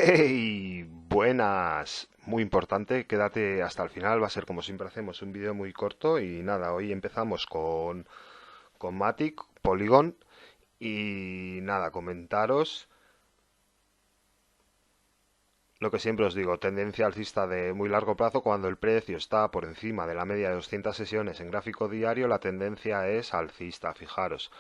¡Hey! Buenas. Muy importante, quédate hasta el final. Va a ser como siempre hacemos un vídeo muy corto. Y nada, hoy empezamos con Matic, Polygon. Y nada, comentaros lo que siempre os digo, tendencia alcista de muy largo plazo. Cuando el precio está por encima de la media de 200 sesiones en gráfico diario, la tendencia es alcista, fijaros.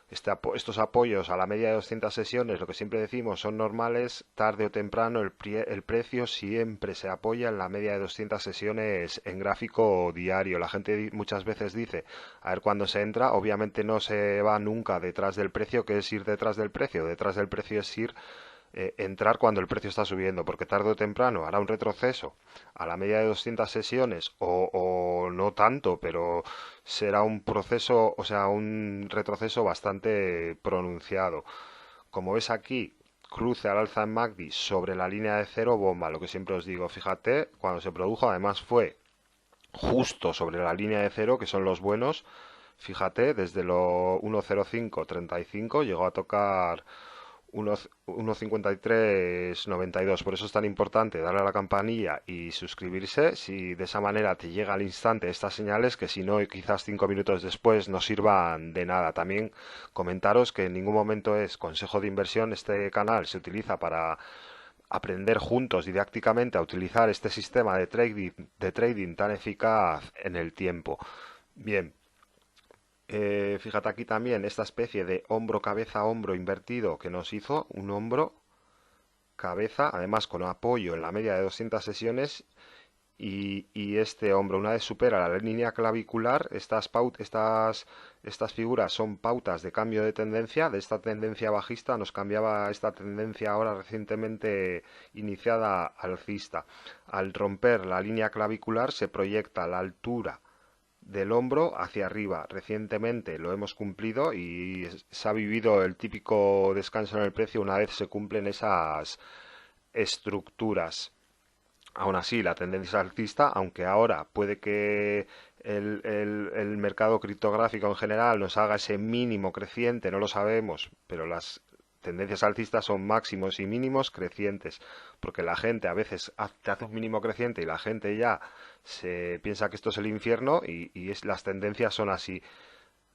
Estos apoyos a la media de 200 sesiones, lo que siempre decimos, son normales. Tarde o temprano el precio siempre se apoya en la media de 200 sesiones en gráfico diario. La gente muchas veces dice, a ver cuándo se entra. Obviamente no se va nunca detrás del precio. ¿Qué es ir detrás del precio? Detrás del precio es ir entrar cuando el precio está subiendo, porque tarde o temprano hará un retroceso a la media de 200 sesiones o no tanto, pero será un proceso, o sea, un retroceso bastante pronunciado. Como ves aquí, cruce al alza en MACD sobre la línea de cero, bomba, lo que siempre os digo, fíjate, cuando se produjo, además fue justo sobre la línea de cero, que son los buenos, fíjate, desde lo 1.0535 llegó a tocar 1.5392. Por eso es tan importante darle a la campanilla y suscribirse. Si de esa manera te llega al instante estas señales, que si no, quizás 5 minutos después no sirvan de nada. También comentaros que en ningún momento es consejo de inversión. Este canal se utiliza para aprender juntos didácticamente a utilizar este sistema de trading tan eficaz en el tiempo. Bien, fíjate aquí también esta especie de hombro-cabeza-hombro invertido que nos hizo, un hombro, cabeza, además con apoyo en la media de 200 sesiones y este hombro, una vez supera la línea clavicular, estas figuras son pautas de cambio de tendencia. De esta tendencia bajista nos cambiaba a esta tendencia ahora recientemente iniciada alcista. Al romper la línea clavicular se proyecta la altura del hombro hacia arriba. Recientemente lo hemos cumplido y se ha vivido el típico descanso en el precio una vez se cumplen esas estructuras. Aún así, la tendencia es alcista, aunque ahora puede que el mercado criptográfico en general nos haga ese mínimo creciente, no lo sabemos, pero las tendencias alcistas son máximos y mínimos crecientes, porque la gente a veces te hace un mínimo creciente y la gente ya se piensa que esto es el infierno las tendencias son así,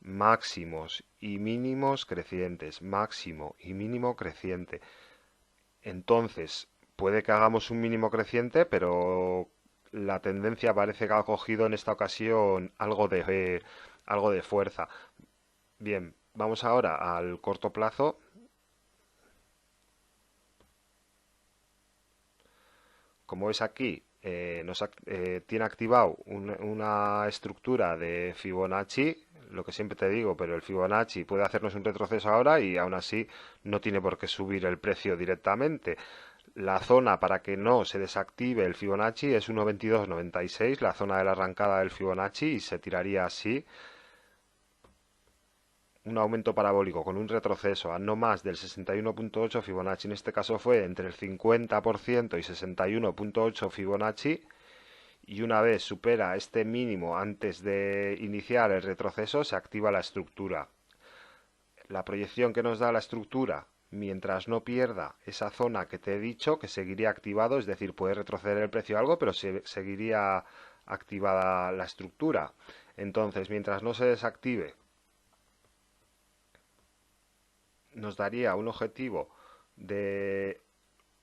máximos y mínimos crecientes, máximo y mínimo creciente. Entonces, puede que hagamos un mínimo creciente, pero la tendencia parece que ha cogido en esta ocasión algo de fuerza. Bien, vamos ahora al corto plazo. Como ves aquí, tiene activado una estructura de Fibonacci, lo que siempre te digo, pero el Fibonacci puede hacernos un retroceso ahora y aún así no tiene por qué subir el precio directamente. La zona para que no se desactive el Fibonacci es 1.2296, la zona de la arrancada del Fibonacci, y se tiraría así un aumento parabólico con un retroceso a no más del 61.8 Fibonacci. En este caso fue entre el 50% y 61.8 Fibonacci. Y una vez supera este mínimo antes de iniciar el retroceso, se activa la estructura. La proyección que nos da la estructura, mientras no pierda esa zona que te he dicho, que seguiría activado, es decir, puede retroceder el precio algo, pero seguiría activada la estructura. Entonces, mientras no se desactive, nos daría un objetivo de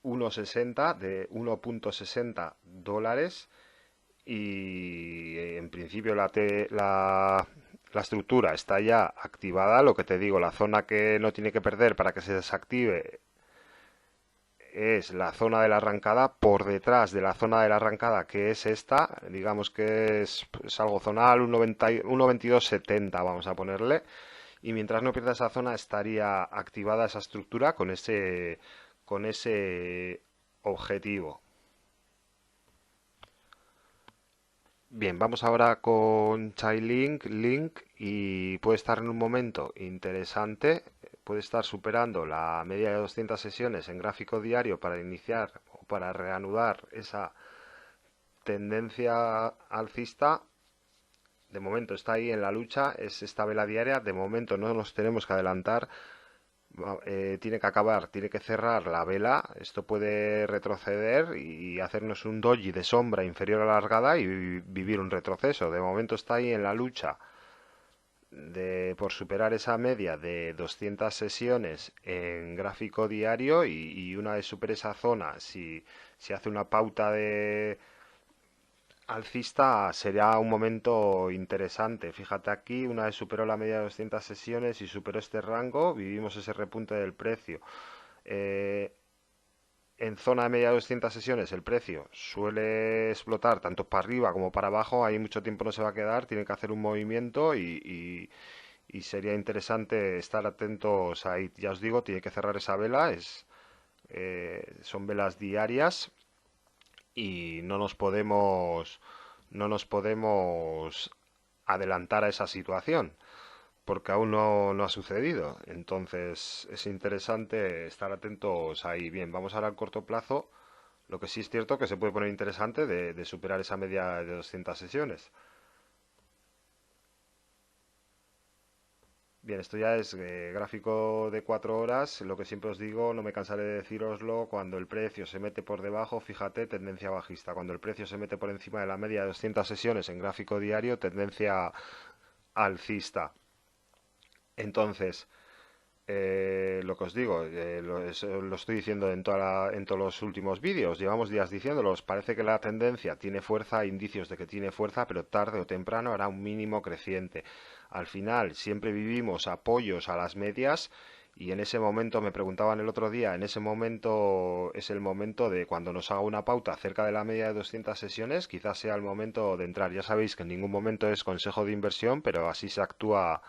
1,60, de 1.60 dólares, y en principio la estructura está ya activada. Lo que te digo, la zona que no tiene que perder para que se desactive es la zona de la arrancada. Por detrás de la zona de la arrancada, que es esta, digamos que es algo zonal, 1,2270 vamos a ponerle, y mientras no pierda esa zona estaría activada esa estructura con ese objetivo. Bien, vamos ahora con Chainlink y puede estar en un momento interesante, puede estar superando la media de 200 sesiones en gráfico diario para iniciar o para reanudar esa tendencia alcista. De momento está ahí en la lucha, es esta vela diaria, de momento no nos tenemos que adelantar. tiene que acabar, tiene que cerrar la vela, esto puede retroceder y hacernos un doji de sombra inferior a la largada y vivir un retroceso. De momento está ahí en la lucha por superar esa media de 200 sesiones en gráfico diario y una vez supere esa zona, si hace una pauta de alcista será un momento interesante. Fíjate aquí, una vez superó la media de 200 sesiones y superó este rango, vivimos ese repunte del precio. Eh, en zona de media de 200 sesiones el precio suele explotar tanto para arriba como para abajo, ahí mucho tiempo no se va a quedar, tiene que hacer un movimiento y sería interesante estar atentos ahí. Ya os digo, tiene que cerrar esa vela, son velas diarias y no nos podemos adelantar a esa situación porque aún no ha sucedido. Entonces es interesante estar atentos ahí. Bien, vamos ahora al corto plazo. Lo que sí es cierto que se puede poner interesante de superar esa media de 200 sesiones. Bien, esto ya es gráfico de 4 horas. Lo que siempre os digo, no me cansaré de decíroslo, cuando el precio se mete por debajo, fíjate, tendencia bajista. Cuando el precio se mete por encima de la media de 200 sesiones en gráfico diario, tendencia alcista. Entonces, lo que os digo, lo estoy diciendo en todos los últimos vídeos, llevamos días diciéndolos, parece que la tendencia tiene fuerza, indicios de que tiene fuerza, pero tarde o temprano hará un mínimo creciente. Al final, siempre vivimos apoyos a las medias y en ese momento, me preguntaban el otro día, en ese momento es el momento de cuando nos haga una pauta cerca de la media de 200 sesiones, quizás sea el momento de entrar. Ya sabéis que en ningún momento es consejo de inversión, pero así se actúa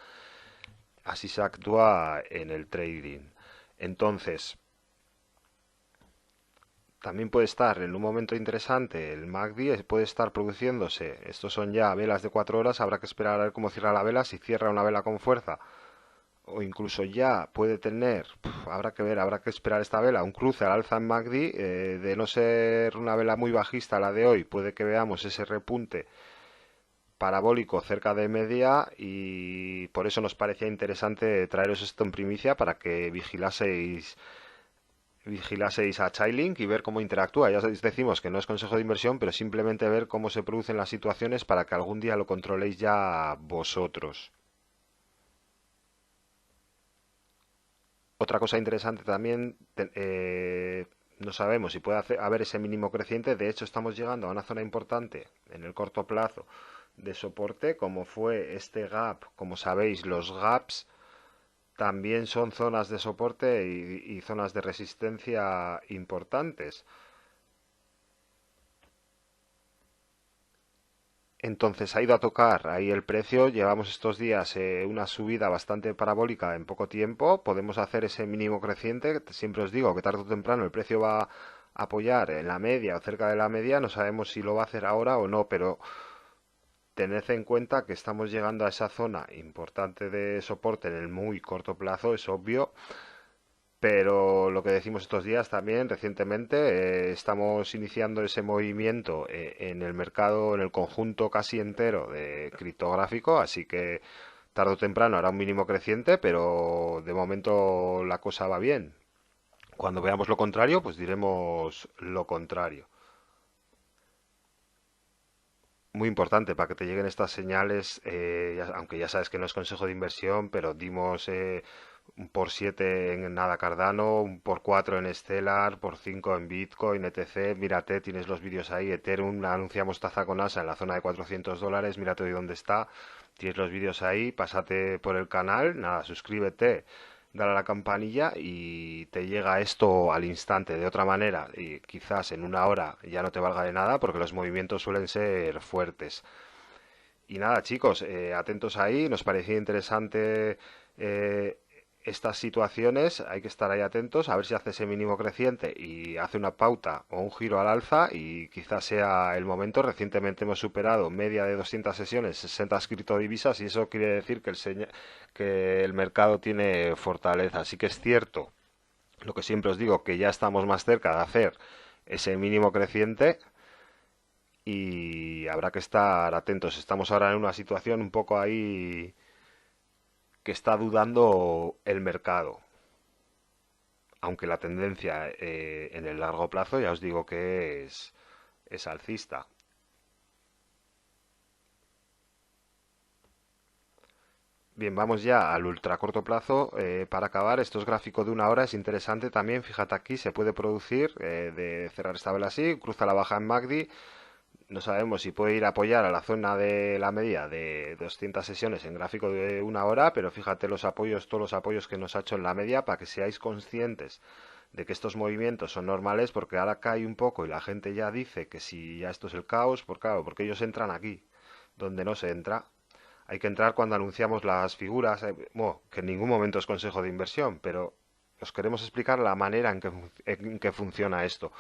en el trading. Entonces, también puede estar en un momento interesante el MACD, puede estar produciéndose. Estos son ya velas de 4 horas, habrá que esperar a ver cómo cierra la vela, si cierra una vela con fuerza. O incluso ya puede tener, habrá que ver, habrá que esperar esta vela, un cruce al alza en MACD, de no ser una vela muy bajista la de hoy, puede que veamos ese repunte parabólico cerca de media y por eso nos parecía interesante traeros esto en primicia para que vigilaseis a Chainlink y ver cómo interactúa. Ya decimos que no es consejo de inversión, pero simplemente ver cómo se producen las situaciones para que algún día lo controléis ya vosotros. Otra cosa interesante también, no sabemos si puede haber ese mínimo creciente. De hecho, estamos llegando a una zona importante en el corto plazo de soporte, como fue este gap. Como sabéis, los gaps también son zonas de soporte y zonas de resistencia importantes. Entonces ha ido a tocar ahí el precio. Llevamos estos días una subida bastante parabólica en poco tiempo. Podemos hacer ese mínimo creciente. Siempre os digo que tarde o temprano el precio va a apoyar en la media o cerca de la media. No sabemos si lo va a hacer ahora o no, pero tened en cuenta que estamos llegando a esa zona importante de soporte en el muy corto plazo, es obvio. Pero lo que decimos estos días también, recientemente, estamos iniciando ese movimiento en el mercado, en el conjunto casi entero de criptográfico, así que tarde o temprano hará un mínimo creciente, pero de momento la cosa va bien. Cuando veamos lo contrario, pues diremos lo contrario. Muy importante para que te lleguen estas señales, aunque ya sabes que no es consejo de inversión, pero dimos un por 7 en Nada Cardano, un por 4 en Stellar, por 5 en Bitcoin, etc. Mírate, tienes los vídeos ahí. Ethereum, anunciamos taza con asa en la zona de $400, mírate hoy dónde está. Tienes los vídeos ahí, pásate por el canal, nada, suscríbete, dale a la campanilla y te llega esto al instante. De otra manera, y quizás en una hora ya no te valga de nada porque los movimientos suelen ser fuertes. Y nada, chicos, atentos ahí, nos parecía interesante eh, estas situaciones, hay que estar ahí atentos a ver si hace ese mínimo creciente y hace una pauta o un giro al alza y quizás sea el momento. Recientemente hemos superado media de 200 sesiones, 60 criptodivisas y eso quiere decir que el mercado tiene fortaleza. Así que es cierto, lo que siempre os digo, que ya estamos más cerca de hacer ese mínimo creciente y habrá que estar atentos. Estamos ahora en una situación un poco ahí que está dudando el mercado. aunque la tendencia en el largo plazo ya os digo que es alcista. Bien, vamos ya al ultra corto plazo. Para acabar, esto es gráfico de una hora, es interesante también. Fíjate aquí, se puede producir de cerrar esta vela así, cruza la baja en MACD. No sabemos si puede ir a apoyar a la zona de la media de 200 sesiones en gráfico de una hora, pero fíjate los apoyos, todos los apoyos que nos ha hecho en la media para que seáis conscientes de que estos movimientos son normales, porque ahora cae un poco y la gente ya dice que si ya esto es el caos, por claro, porque ellos entran aquí, donde no se entra. Hay que entrar cuando anunciamos las figuras, bueno, que en ningún momento es consejo de inversión, pero os queremos explicar la manera en que funciona esto.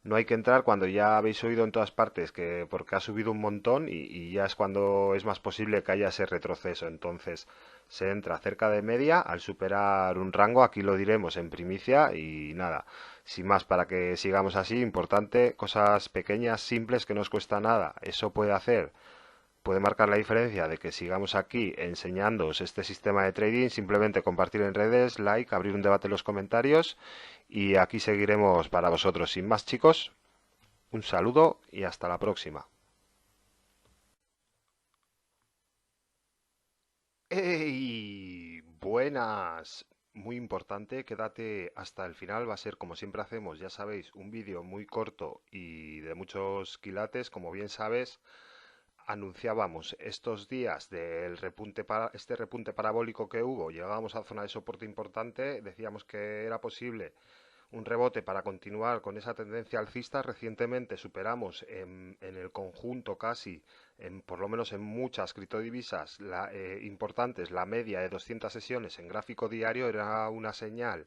No hay que entrar cuando ya habéis oído en todas partes que porque ha subido un montón y ya es cuando es más posible que haya ese retroceso. Entonces se entra cerca de media al superar un rango, aquí lo diremos en primicia y nada. Sin más, para que sigamos así, importante, cosas pequeñas, simples, que no os cuesta nada. Eso puede marcar la diferencia de que sigamos aquí enseñándoos este sistema de trading, simplemente compartir en redes, like, abrir un debate en los comentarios y aquí seguiremos para vosotros. Sin más, chicos, un saludo y hasta la próxima. ¡Hey! Buenas. Muy importante, quédate hasta el final, va a ser como siempre hacemos, ya sabéis, un vídeo muy corto y de muchos quilates, como bien sabes, anunciábamos estos días del repunte este repunte parabólico que hubo, llegábamos a zona de soporte importante, decíamos que era posible un rebote para continuar con esa tendencia alcista. Recientemente superamos en el conjunto casi, por lo menos en muchas criptodivisas importantes, la media de 200 sesiones en gráfico diario era una señal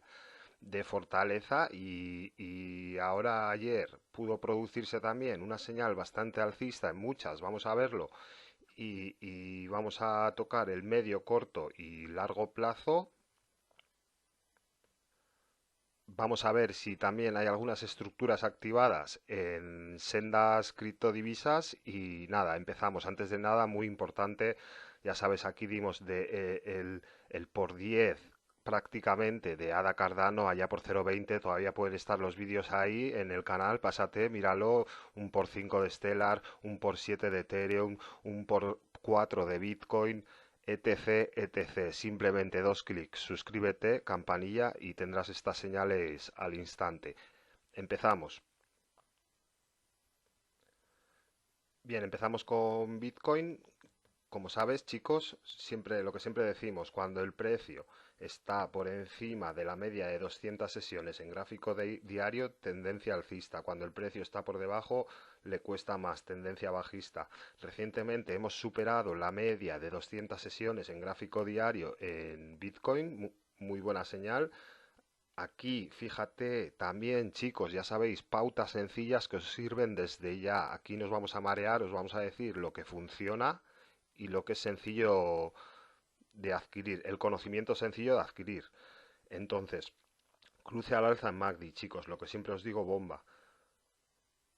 de fortaleza y ahora ayer pudo producirse también una señal bastante alcista en muchas, vamos a verlo, y vamos a tocar el medio, corto y largo plazo. Vamos a ver si también hay algunas estructuras activadas en sendas criptodivisas y nada, empezamos. Antes de nada, muy importante, ya sabes, aquí dimos el por 10 prácticamente de Ada Cardano allá por 0,20, todavía pueden estar los vídeos ahí en el canal, pásate, míralo, un por 5 de Stellar, un por 7 de Ethereum, un por 4 de Bitcoin, etc, etc. Simplemente dos clics, suscríbete, campanilla y tendrás estas señales al instante. Empezamos. Bien, empezamos con Bitcoin. Como sabes, chicos, siempre lo que siempre decimos, cuando el precio está por encima de la media de 200 sesiones en gráfico diario, tendencia alcista. Cuando el precio está por debajo, le cuesta más, tendencia bajista. Recientemente hemos superado la media de 200 sesiones en gráfico diario en Bitcoin, muy buena señal. Aquí, fíjate, también, chicos, ya sabéis, pautas sencillas que os sirven desde ya. Aquí nos vamos a marear, os vamos a decir lo que funciona y lo que es sencillo de adquirir, el conocimiento sencillo de adquirir. Entonces, cruce al alza en MACD, chicos, lo que siempre os digo, bomba.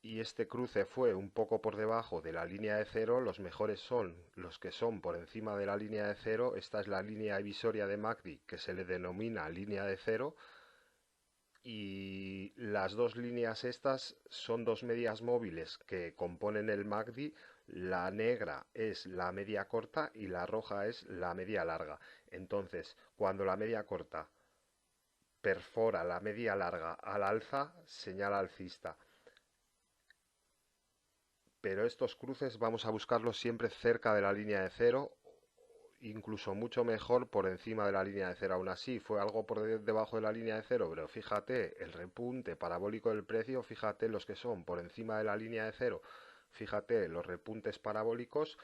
Y este cruce fue un poco por debajo de la línea de cero. Los mejores son los que son por encima de la línea de cero. Esta es la línea divisoria de MACD, que se le denomina línea de cero. Y las dos líneas estas son dos medias móviles que componen el MACD. La negra es la media corta y la roja es la media larga. Entonces, cuando la media corta perfora la media larga al alza, señal alcista. Pero estos cruces vamos a buscarlos siempre cerca de la línea de cero, incluso mucho mejor por encima de la línea de cero. Aún así, fue algo por debajo de la línea de cero, pero fíjate el repunte parabólico del precio, fíjate los que son por encima de la línea de cero, fíjate los repuntes parabólicos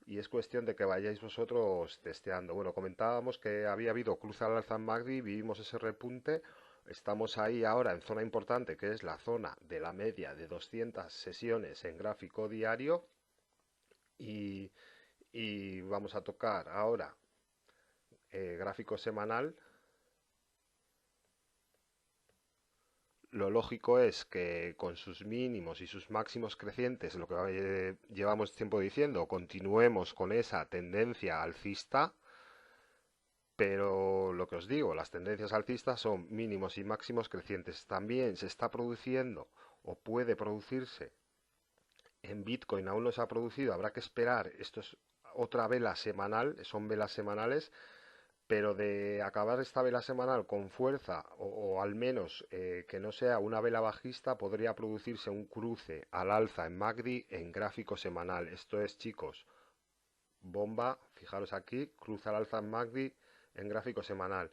y es cuestión de que vayáis vosotros testeando. Bueno, comentábamos que había habido cruce al alza en MACD, vivimos ese repunte, estamos ahí ahora en zona importante que es la zona de la media de 200 sesiones en gráfico diario y vamos a tocar ahora gráfico semanal. Lo lógico es que con sus mínimos y sus máximos crecientes, lo que llevamos tiempo diciendo, continuemos con esa tendencia alcista. Pero lo que os digo, las tendencias alcistas son mínimos y máximos crecientes. También se está produciendo o puede producirse en Bitcoin, aún no se ha producido, habrá que esperar. Esto es otra vela semanal, son velas semanales, pero de acabar esta vela semanal con fuerza o al menos que no sea una vela bajista, podría producirse un cruce al alza en MACD en gráfico semanal. Esto es, chicos, bomba. Fijaros aquí, cruce al alza en MACD en gráfico semanal.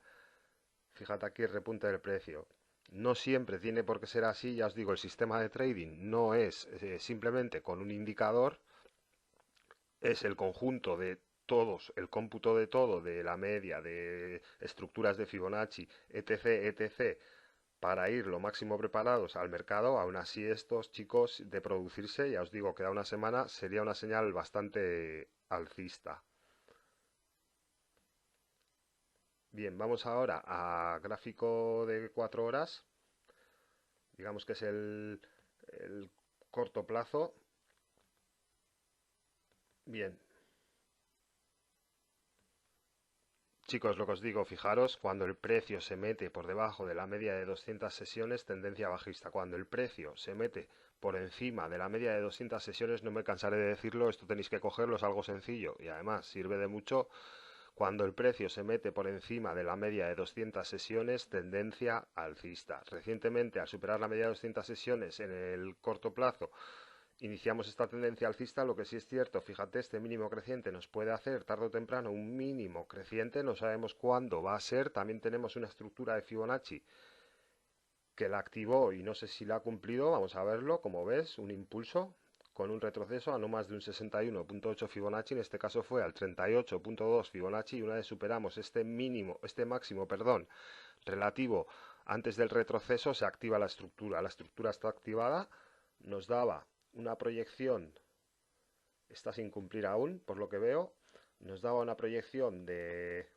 Fíjate aquí el repunte del precio. No siempre tiene por qué ser así, ya os digo, el sistema de trading no es simplemente con un indicador, es el conjunto de todos, el cómputo de todo, de la media, de estructuras de Fibonacci, etc., etc., para ir lo máximo preparados al mercado. Aún así, estos chicos de producirse, ya os digo, que da una semana sería una señal bastante alcista. Bien, vamos ahora a gráfico de 4 horas, digamos que es el corto plazo. Bien, chicos, lo que os digo, fijaros, cuando el precio se mete por debajo de la media de 200 sesiones, tendencia bajista. Cuando el precio se mete por encima de la media de 200 sesiones, no me cansaré de decirlo, esto tenéis que cogerlo, es algo sencillo y además sirve de mucho. Cuando el precio se mete por encima de la media de 200 sesiones, tendencia alcista. Recientemente, al superar la media de 200 sesiones en el corto plazo, iniciamos esta tendencia alcista. Lo que sí es cierto, fíjate, este mínimo creciente nos puede hacer tarde o temprano un mínimo creciente, no sabemos cuándo va a ser. También tenemos una estructura de Fibonacci que la activó y no sé si la ha cumplido, vamos a verlo. Como ves, un impulso con un retroceso a no más de un 61.8 Fibonacci, en este caso fue al 38.2 Fibonacci, y una vez superamos este mínimo, este máximo, perdón, relativo antes del retroceso, se activa la estructura está activada, nos daba una proyección, está sin cumplir aún, por lo que veo, nos daba una proyección de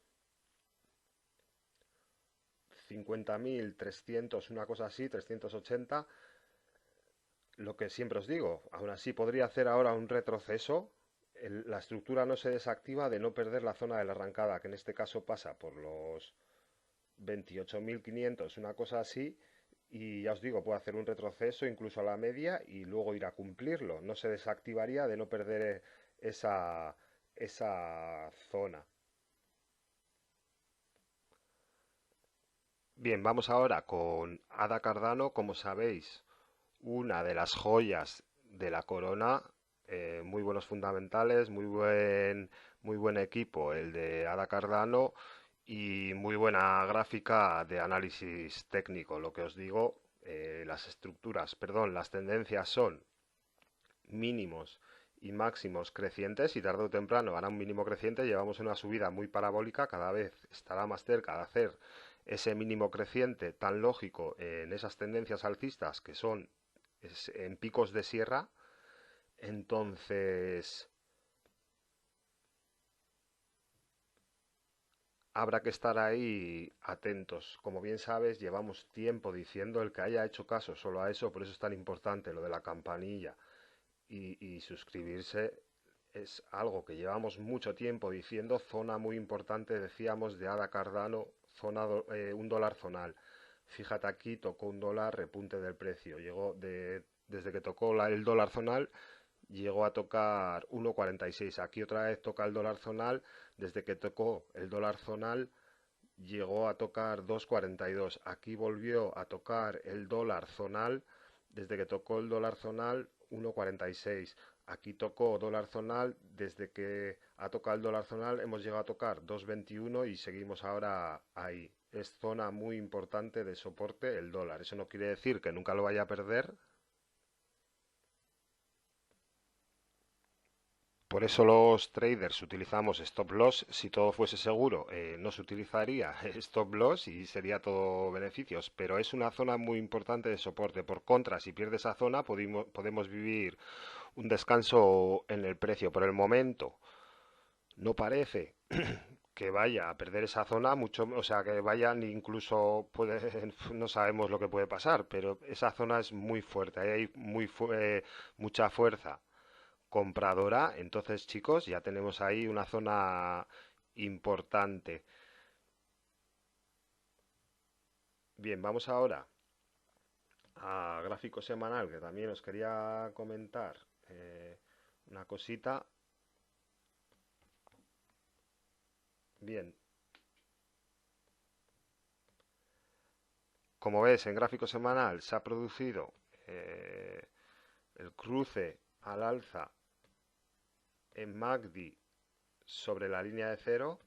50.300, una cosa así, 380. Lo que siempre os digo, aún así podría hacer ahora un retroceso. La estructura no se desactiva de no perder la zona de la arrancada, que en este caso pasa por los 28.500, una cosa así, y ya os digo, puede hacer un retroceso incluso a la media y luego ir a cumplirlo. No se desactivaría de no perder esa zona. Bien, vamos ahora con Ada Cardano, como sabéis, una de las joyas de la corona. Muy buenos fundamentales, muy buen equipo el de Ada Cardano y muy buena gráfica de análisis técnico. Lo que os digo, las estructuras, perdón, las tendencias son mínimos y máximos crecientes y tarde o temprano hará un mínimo creciente. Llevamos una subida muy parabólica, cada vez estará más cerca de hacer ese mínimo creciente tan lógico en esas tendencias alcistas que son en picos de sierra. Entonces habrá que estar ahí atentos. Como bien sabes, llevamos tiempo diciendo, el que haya hecho caso solo a eso, por eso es tan importante lo de la campanilla y suscribirse. Es algo que llevamos mucho tiempo diciendo, zona muy importante, decíamos, de Ada Cardano, un dólar zonal. Fíjate aquí, tocó un dólar, repunte del precio. Desde que tocó el dólar zonal, llegó a tocar 1,46. Aquí otra vez toca el dólar zonal. Desde que tocó el dólar zonal, llegó a tocar 2,42. Aquí volvió a tocar el dólar zonal. Desde que tocó el dólar zonal, 1,46. Aquí tocó dólar zonal. Desde que ha tocado el dólar zonal, hemos llegado a tocar 2,21 y seguimos ahora ahí. Es zona muy importante de soporte el dólar. Eso no quiere decir que nunca lo vaya a perder. Por eso los traders utilizamos stop loss. Si todo fuese seguro, no se utilizaría stop loss y sería todo beneficios. Pero es una zona muy importante de soporte. Por contra, si pierde esa zona, podemos vivir un descanso en el precio. Por el momento, no parece que vaya a perder esa zona mucho, o sea, que vayan incluso no sabemos lo que puede pasar, pero esa zona es muy fuerte, ahí hay mucha fuerza compradora. Entonces, chicos, ya tenemos ahí una zona importante. Bien, vamos ahora a gráfico semanal, que también os quería comentar una cosita. Bien, como ves, en gráfico semanal se ha producido el cruce al alza en MACD sobre la línea de cero.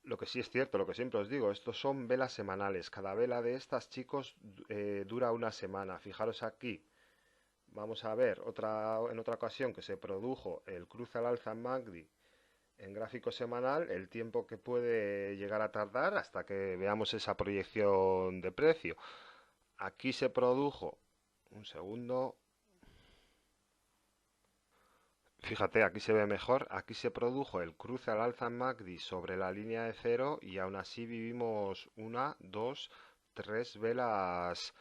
Lo que sí es cierto, lo que siempre os digo, estos son velas semanales. Cada vela de estas, chicos, dura una semana. Fijaros aquí, vamos a ver en otra ocasión que se produjo el cruce al alza en MACD en gráfico semanal, el tiempo que puede llegar a tardar hasta que veamos esa proyección de precio. Aquí se produjo, un segundo, fíjate, aquí se ve mejor, aquí se produjo el cruce al alza en MACD sobre la línea de cero y aún así vivimos una, dos, tres velas,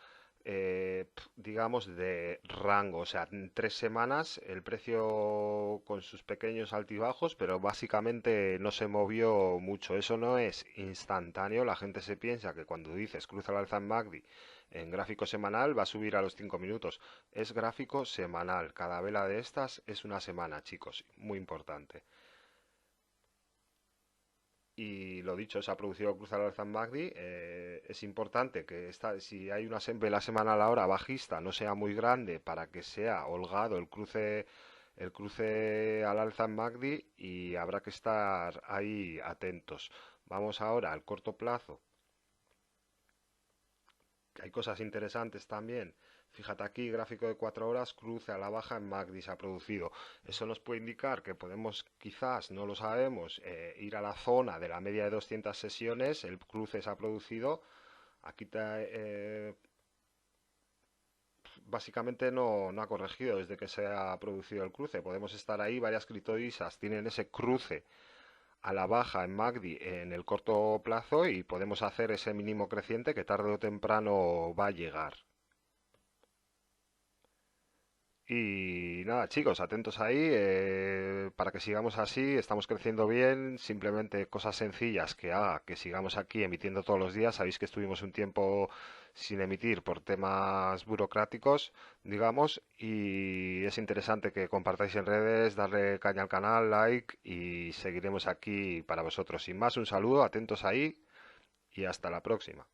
digamos, de rango. O sea, en 3 semanas el precio con sus pequeños altibajos, pero básicamente no se movió mucho. Eso no es instantáneo. La gente se piensa que cuando dices cruce al alza en MACD en gráfico semanal va a subir a los 5 minutos. Es gráfico semanal. Cada vela de estas es una semana, chicos. Muy importante. Y lo dicho, se ha producido cruzar al alza en MACD. Es importante que si hay una vela semanal ahora bajista no sea muy grande para que sea holgado el cruce al alza en MACD y habrá que estar ahí atentos. Vamos ahora al corto plazo. Hay cosas interesantes también. Fíjate aquí, gráfico de 4 horas, cruce a la baja en MACD se ha producido. Eso nos puede indicar que podemos, quizás, no lo sabemos, ir a la zona de la media de 200 sesiones. El cruce se ha producido. Aquí básicamente no ha corregido desde que se ha producido el cruce. Podemos estar ahí, varias criptodivisas tienen ese cruce a la baja en MACD en el corto plazo y podemos hacer ese mínimo creciente que tarde o temprano va a llegar. Y nada, chicos, atentos ahí para que sigamos así. Estamos creciendo bien. Simplemente cosas sencillas que haga que sigamos aquí emitiendo todos los días. Sabéis que estuvimos un tiempo sin emitir por temas burocráticos, digamos, y es interesante que compartáis en redes, darle caña al canal, like y seguiremos aquí para vosotros. Sin más, un saludo, atentos ahí y hasta la próxima.